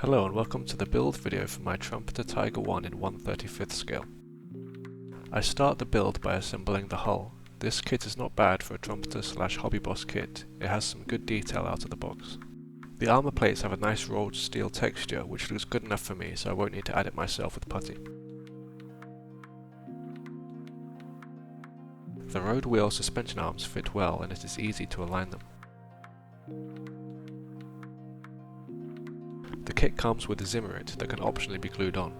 Hello and welcome to the build video for my Trumpeter Tiger 1 in 1/35th scale. I start the build by assembling the hull. This kit is not bad for a trumpeter / hobby boss kit. It has some good detail out of the box. The armor plates have a nice rolled steel texture which looks good enough for me, so I won't need to add it myself with putty. The road wheel suspension arms fit well and it is easy to align them. The kit comes with a Zimmerit that can optionally be glued on.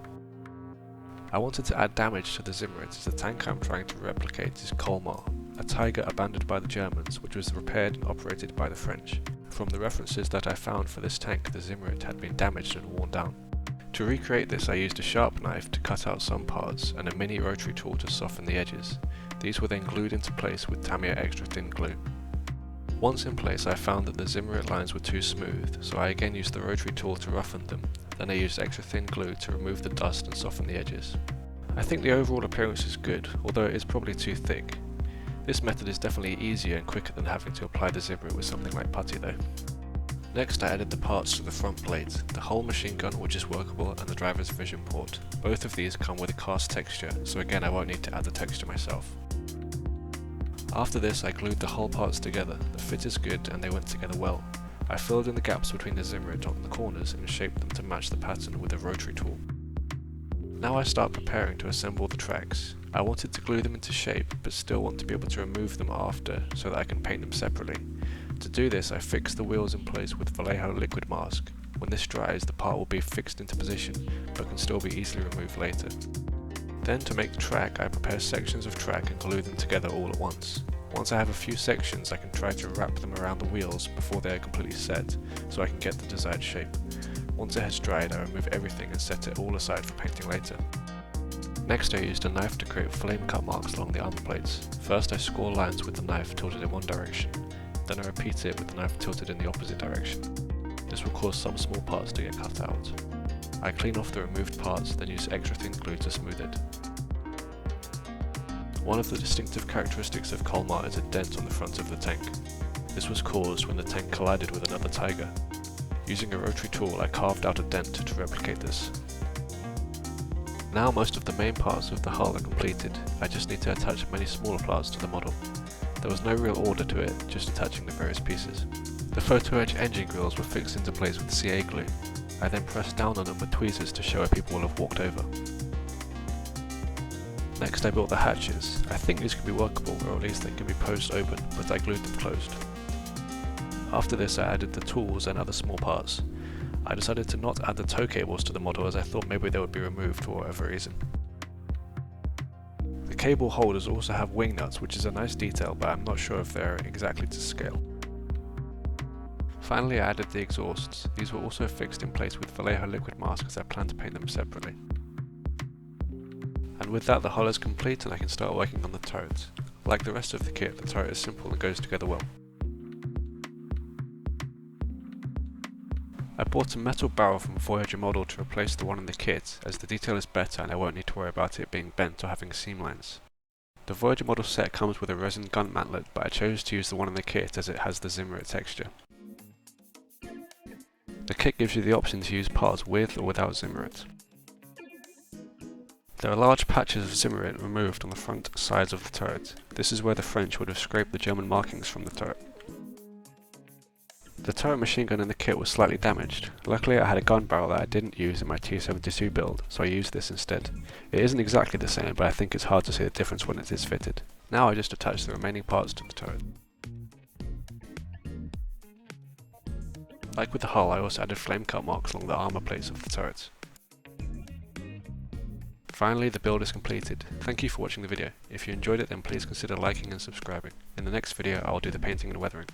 I wanted to add damage to the Zimmerit as the tank I'm trying to replicate is Colmar, a Tiger abandoned by the Germans which was repaired and operated by the French. From the references that I found for this tank, the Zimmerit had been damaged and worn down. To recreate this I used a sharp knife to cut out some parts and a mini rotary tool to soften the edges. These were then glued into place with Tamiya extra thin glue. Once in place I found that the Zimmerit lines were too smooth, so I again used the rotary tool to roughen them, then I used extra thin glue to remove the dust and soften the edges. I think the overall appearance is good, although it is probably too thick. This method is definitely easier and quicker than having to apply the Zimmerit with something like putty though. Next I added the parts to the front plate, the whole machine gun which is workable and the driver's vision port. Both of these come with a cast texture, so again I won't need to add the texture myself. After this I glued the whole parts together. The fit is good and they went together well. I filled in the gaps between the Zimmerit on the corners and shaped them to match the pattern with a rotary tool. Now I start preparing to assemble the tracks. I wanted to glue them into shape but still want to be able to remove them after so that I can paint them separately. To do this I fixed the wheels in place with Vallejo liquid mask. When this dries the part will be fixed into position but can still be easily removed later. Then to make the track I prepare sections of track and glue them together all at once. Once I have a few sections I can try to wrap them around the wheels before they are completely set so I can get the desired shape. Once it has dried I remove everything and set it all aside for painting later. Next I used a knife to create flame cut marks along the armor plates. First I score lines with the knife tilted in one direction, then I repeat it with the knife tilted in the opposite direction. This will cause some small parts to get cut out. I clean off the removed parts, then use extra thin glue to smooth it. One of the distinctive characteristics of Colmar is a dent on the front of the tank. This was caused when the tank collided with another Tiger. Using a rotary tool I carved out a dent to replicate this. Now most of the main parts of the hull are completed, I just need to attach many smaller parts to the model. There was no real order to it, just attaching the various pieces. The photo edge engine grills were fixed into place with CA glue. I then pressed down on them with tweezers to show where people will have walked over. Next I built the hatches. I think these could be workable, or at least they can be post open, but I glued them closed. After this I added the tools and other small parts. I decided to not add the tow cables to the model as I thought maybe they would be removed for whatever reason. The cable holders also have wing nuts, which is a nice detail, but I'm not sure if they're exactly to scale. Finally I added the exhausts. These were also fixed in place with Vallejo liquid mask as I plan to paint them separately. And with that the hull is complete and I can start working on the turret. Like the rest of the kit, the turret is simple and goes together well. I bought a metal barrel from Voyager model to replace the one in the kit, as the detail is better and I won't need to worry about it being bent or having seam lines. The Voyager model set comes with a resin gun mantlet, but I chose to use the one in the kit as it has the Zimmerit texture. The kit gives you the option to use parts with or without Zimmerit. There are large patches of Zimmerit removed on the front sides of the turret. This is where the French would have scraped the German markings from the turret. The turret machine gun in the kit was slightly damaged. Luckily I had a gun barrel that I didn't use in my T-72 build, so I used this instead. It isn't exactly the same, but I think it's hard to see the difference when it is fitted. Now I just attach the remaining parts to the turret. Like with the hull, I also added flame cut marks along the armor plates of the turret. Finally, the build is completed. Thank you for watching the video. If you enjoyed it then please consider liking and subscribing. In the next video I will do the painting and weathering.